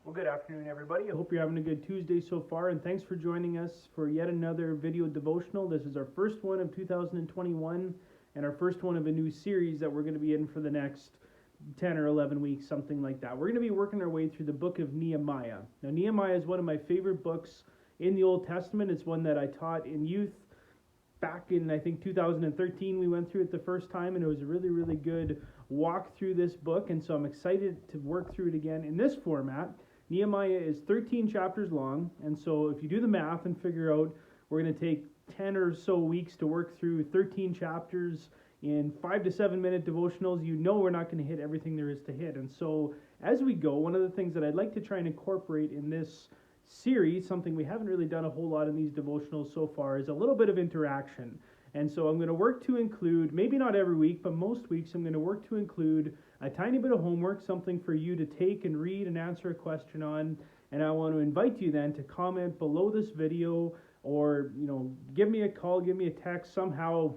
Well, good afternoon, everybody. I hope you're having a good Tuesday so far, and thanks for joining us for yet another video devotional. This is our first one of 2021 and our first one of a new series that we're going to be in for the next 10 or 11 weeks, something like that. We're going to be working our way through the book of Nehemiah. Now, Nehemiah is one of my favorite books in the Old Testament. It's one that I taught in youth back in, I think, 2013. We went through it the first time, and it was a really, really good walk through this book, and so I'm excited to work through it again in this format. Nehemiah is 13 chapters long, and so if you do the math and figure out we're going to take 10 or so weeks to work through 13 chapters in 5 to 7 minute devotionals, you know we're not going to hit everything there is to hit. And so as we go, one of the things that I'd like to try and incorporate in this series, something we haven't really done a whole lot in these devotionals so far, is a little bit of interaction. And so I'm going to work to include, maybe not every week, but most weeks, I'm going to work to include a tiny bit of homework, something for you to take and read and answer a question on. And I want to invite you then to comment below this video, or give me a call, give me a text, somehow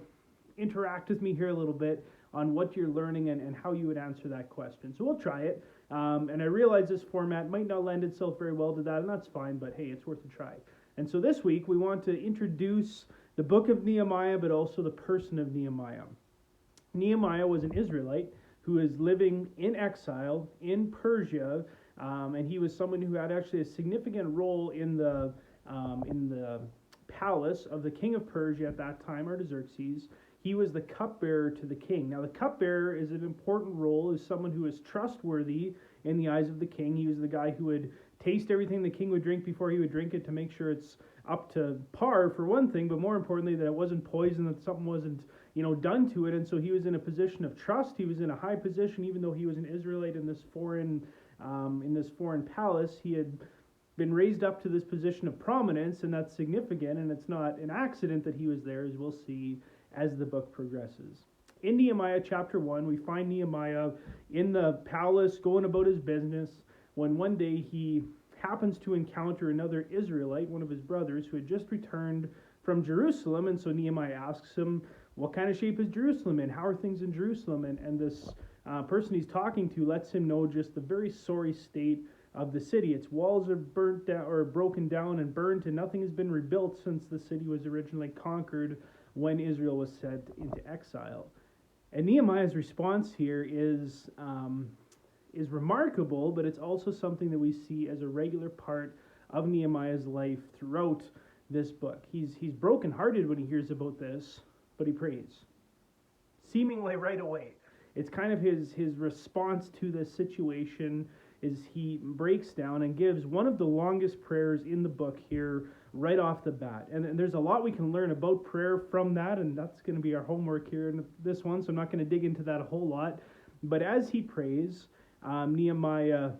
interact with me here a little bit on what you're learning and how you would answer that question. So we'll try it. And I realize this format might not lend itself very well to that, and that's fine, but hey, it's worth a try. And so this week we want to introduce the book of Nehemiah, but also the person of Nehemiah. Nehemiah was an Israelite who is living in exile in Persia, and he was someone who had actually a significant role in the palace of the king of Persia at that time, Artaxerxes. He was the cupbearer to the king. Now, the cupbearer is an important role, is someone who is trustworthy in the eyes of the king. He was the guy who would taste everything the king would drink before he would drink it to make sure it's up to par, for one thing, but more importantly, that it wasn't poison, that something wasn't done to it. And so he was in a position of trust. He was in a high position, even though he was an Israelite in this foreign palace. He had been raised up to this position of prominence, and that's significant, and it's not an accident that he was there, as we'll see as the book progresses. In Nehemiah chapter 1, we find Nehemiah in the palace going about his business when one day he happens to encounter another Israelite, one of his brothers, who had just returned from Jerusalem. And so Nehemiah asks him, what kind of shape is Jerusalem in? How are things in Jerusalem? And this person he's talking to lets him know just the very sorry state of the city. Its walls are burnt down, or broken down and burnt, and nothing has been rebuilt since the city was originally conquered when Israel was sent into exile. And Nehemiah's response here is remarkable, but it's also something that we see as a regular part of Nehemiah's life throughout this book. He's brokenhearted when he hears about this, but he prays, seemingly right away. It's kind of his response to this situation is he breaks down and gives one of the longest prayers in the book here right off the bat. And there's a lot we can learn about prayer from that, and that's going to be our homework here in this one, so I'm not going to dig into that a whole lot. But as he prays, Nehemiah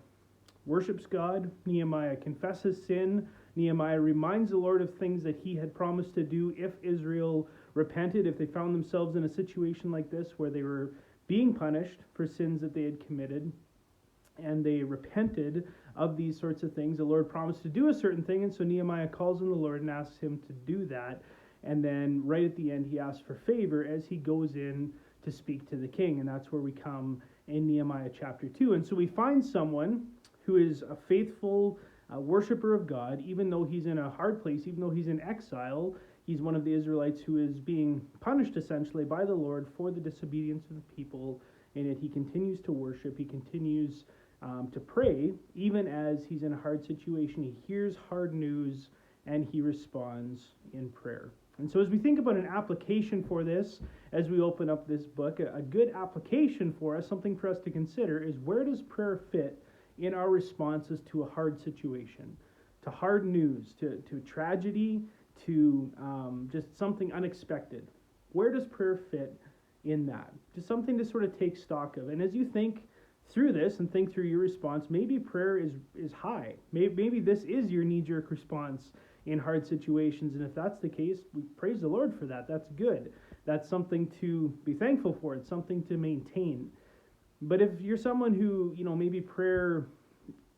worships God, Nehemiah confesses sin, Nehemiah reminds the Lord of things that he had promised to do if Israel repented, if they found themselves in a situation like this where they were being punished for sins that they had committed, and they repented of these sorts of things. The Lord promised to do a certain thing, and so Nehemiah calls on the Lord and asks him to do that. And then right at the end, he asks for favor as he goes in to speak to the king, and that's where we come in Nehemiah chapter 2. And so we find someone who is a faithful worshiper of God, even though he's in a hard place, even though he's in exile. He's one of the Israelites who is being punished essentially by the Lord for the disobedience of the people, and yet he continues to worship, he continues to pray, even as he's in a hard situation. He hears hard news, and he responds in prayer. And so as we think about an application for this, as we open up this book, a good application for us, something for us to consider, is where does prayer fit in our responses to a hard situation, to hard news, to tragedy, to just something unexpected? Where does prayer fit in that? Just something to sort of take stock of. And as you think through this and think through your response, maybe prayer is high. Maybe this is your knee-jerk response in hard situations, and if that's the case, we praise the Lord for that. That's good. That's something to be thankful for. It's something to maintain. But if you're someone who, maybe prayer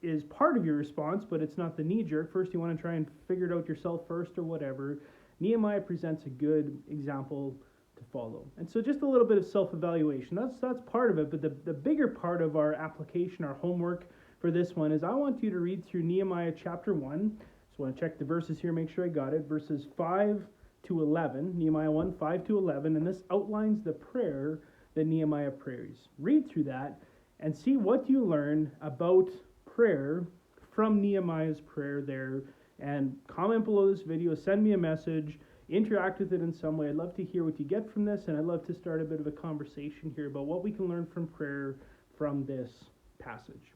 is part of your response, but it's not the knee-jerk, first you want to try and figure it out yourself first or whatever, Nehemiah presents a good example to follow. And so just a little bit of self-evaluation. That's part of it, but the bigger part of our application, our homework for this one is I want you to read through Nehemiah chapter 1. Just want to check the verses here, make sure I got it. Verses 5 to 11, Nehemiah 1, 5 to 11, and this outlines the prayer that Nehemiah prays. Read through that and see what you learn about prayer from Nehemiah's prayer there. And comment below this video, send me a message, interact with it in some way. I'd love to hear what you get from this, and I'd love to start a bit of a conversation here about what we can learn from prayer from this passage.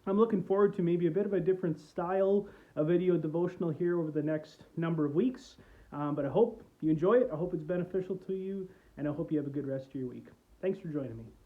I'm looking forward to maybe a bit of a different style of video devotional here over the next number of weeks. But I hope you enjoy it. I hope it's beneficial to you, and I hope you have a good rest of your week. Thanks for joining me.